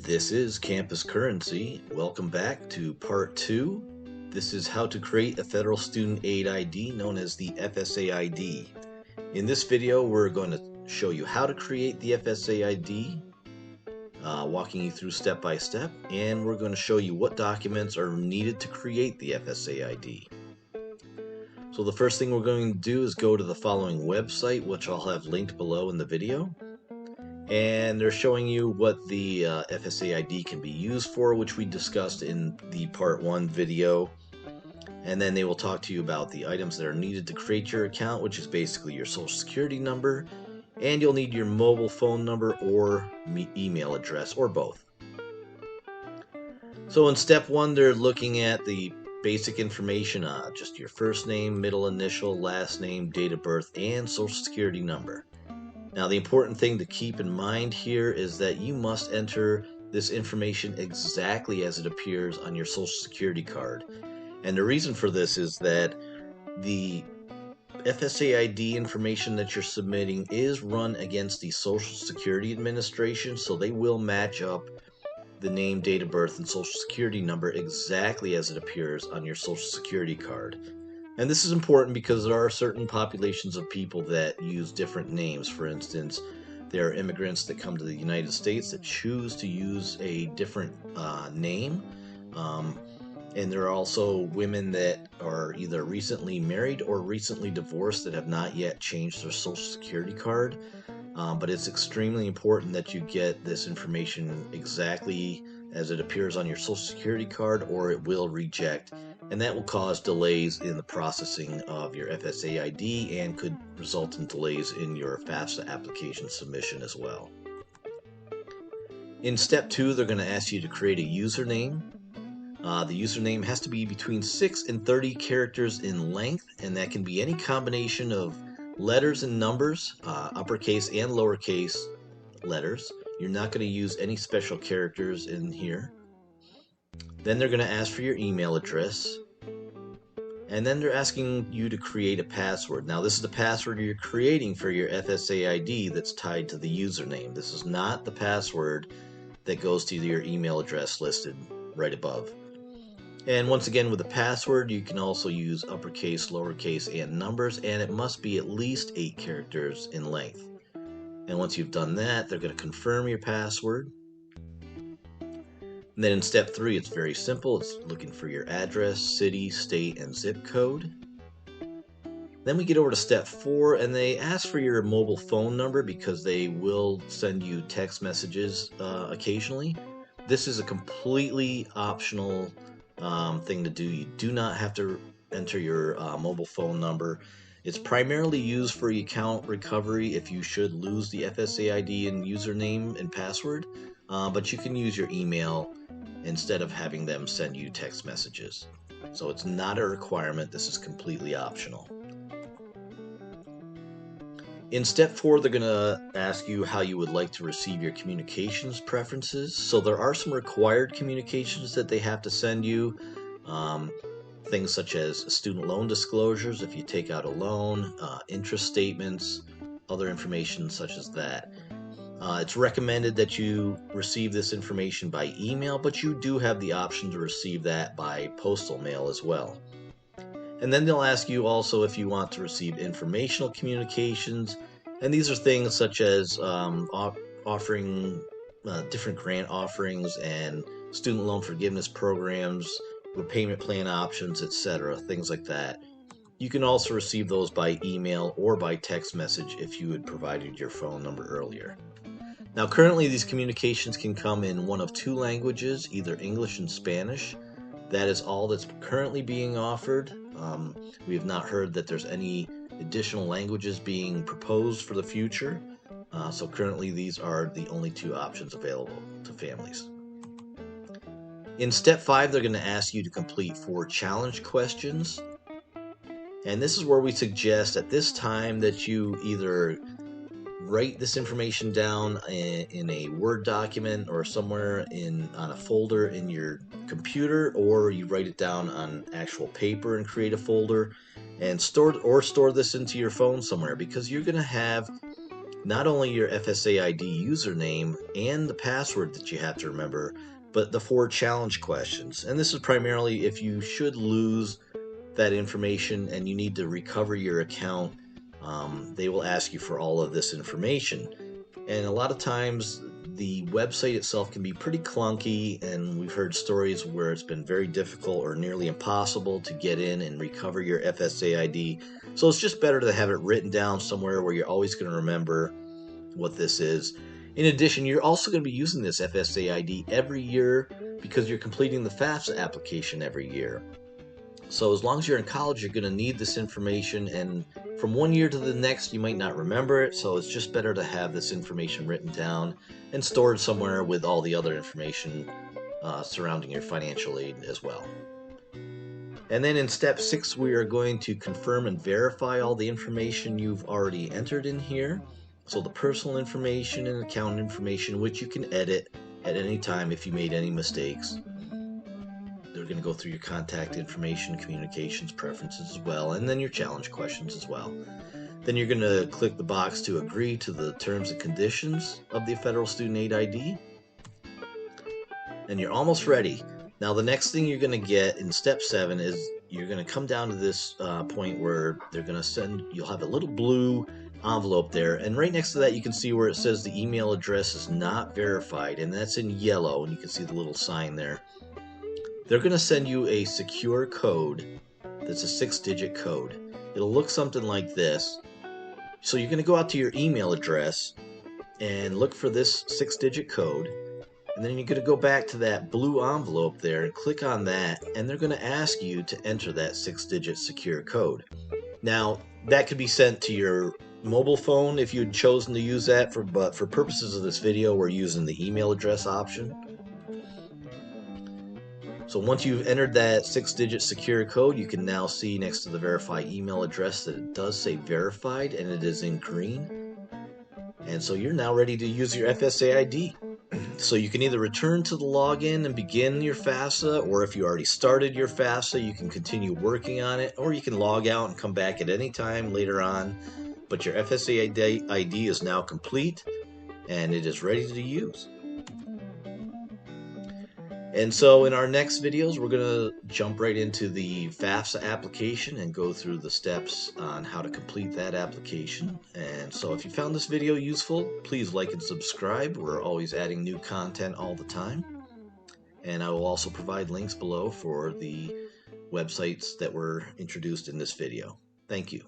This is Campus Currency. Welcome back to part 2. This is how to create a federal student aid ID known as the FSA ID. In this video, we're going to show you how to create the FSA ID, walking you through step by step, and we're going to show you what documents are needed to create the FSA ID. So the first thing we're going to do is go to the following website, which I'll have linked below in the video. And they're showing you what the FSA ID can be used for, which we discussed in the part 1 video. And then they will talk to you about the items that are needed to create your account, which is basically your social security number, and you'll need your mobile phone number or email address, or both. So in step 1, they're looking at the basic information, just your first name, middle initial, last name, date of birth, and social security number. Now, the important thing to keep in mind here is that you must enter this information exactly as it appears on your social security card. And the reason for this is that the FSA ID information that you're submitting is run against the Social Security Administration, so they will match up the name, date of birth, and social security number exactly as it appears on your social security card. And this is important because there are certain populations of people that use different names. For instance, there are immigrants that come to the United States that choose to use a different name. And there are also women that are either recently married or recently divorced that have not yet changed their social security card. But it's extremely important that you get this information exactly as it appears on your social security card, or it will reject. And that will cause delays in the processing of your FSA ID and could result in delays in your FAFSA application submission as well. In step 2, they're going to ask you to create a username. The username has to be between 6 and 30 characters in length, and that can be any combination of letters and numbers, uppercase and lowercase letters. You're not going to use any special characters in here. Then they're going to ask for your email address. And then they're asking you to create a password. Now, this is the password you're creating for your FSA ID that's tied to the username. This is not the password that goes to your email address listed right above. And once again, with the password, you can also use uppercase, lowercase, and numbers, and it must be at least 8 characters in length. And once you've done that, they're going to confirm your password. And then in step 3, it's very simple. It's looking for your address, city, state, and zip code. Then we get over to step 4, and they ask for your mobile phone number because they will send you text messages occasionally. This is a completely optional thing to do. You do not have to enter your mobile phone number. It's primarily used for account recovery if you should lose the FSA ID and username and password, but you can use your email instead of having them send you text messages. So it's not a requirement. This is completely optional. In step 4, they're going to ask you how you would like to receive your communications preferences. So there are some required communications that they have to send you. Things such as student loan disclosures if you take out a loan, interest statements, other information such as that. It's recommended that you receive this information by email, but you do have the option to receive that by postal mail as well. And then they'll ask you also if you want to receive informational communications, and these are things such as offering different grant offerings and student loan forgiveness programs, repayment plan options, etc., things like that. You can also receive those by email or by text message if you had provided your phone number earlier. Now, currently these communications can come in one of 2 languages, either English and Spanish. That is all that's currently being offered. We have not heard that there's any additional languages being proposed for the future. So currently these are the only 2 options available to families. In step 5, they're going to ask you to complete 4 challenge questions. And this is where we suggest at this time that you either write this information down in a Word document or somewhere on a folder in your computer, or you write it down on actual paper and create a folder and store this into your phone somewhere, because you're going to have not only your FSA ID username and the password that you have to remember, but the 4 challenge questions. And this is primarily if you should lose that information and you need to recover your account. They will ask you for all of this information. And a lot of times the website itself can be pretty clunky, and we've heard stories where it's been very difficult or nearly impossible to get in and recover your FSA ID. So it's just better to have it written down somewhere where you're always going to remember what this is. In addition, you're also going to be using this FSA ID every year because you're completing the FAFSA application every year. So as long as you're in college, you're going to need this information, and from one year to the next, you might not remember it, so it's just better to have this information written down and stored somewhere with all the other information surrounding your financial aid as well. And then in step 6, we are going to confirm and verify all the information you've already entered in here. So the personal information and account information, which you can edit at any time if you made any mistakes. They're going to go through your contact information, communications preferences as well, and then your challenge questions as well. Then you're going to click the box to agree to the terms and conditions of the Federal Student Aid ID. And you're almost ready. Now the next thing you're going to get in step 7 is you're going to come down to this point where they're going to you'll have a little blue envelope there, and right next to that you can see where it says the email address is not verified, and that's in yellow, and you can see the little sign there. They're going to send you a secure code that's a 6-digit code. It'll look something like this. So you're going to go out to your email address and look for this 6-digit code, and then you're going to go back to that blue envelope there and click on that, and they're going to ask you to enter that 6-digit secure code. Now that could be sent to your mobile phone if you'd chosen to use that, but for purposes of this video we're using the email address option. So once you've entered that 6-digit secure code, you can now see next to the verify email address that it does say verified, and it is in green. And so you're now ready to use your FSA ID. So you can either return to the login and begin your FAFSA, or if you already started your FAFSA, you can continue working on it, or you can log out and come back at any time later on. But your FSA ID is now complete, and it is ready to use. And so in our next videos, we're going to jump right into the FAFSA application and go through the steps on how to complete that application. And so if you found this video useful, please like and subscribe. We're always adding new content all the time. And I will also provide links below for the websites that were introduced in this video. Thank you.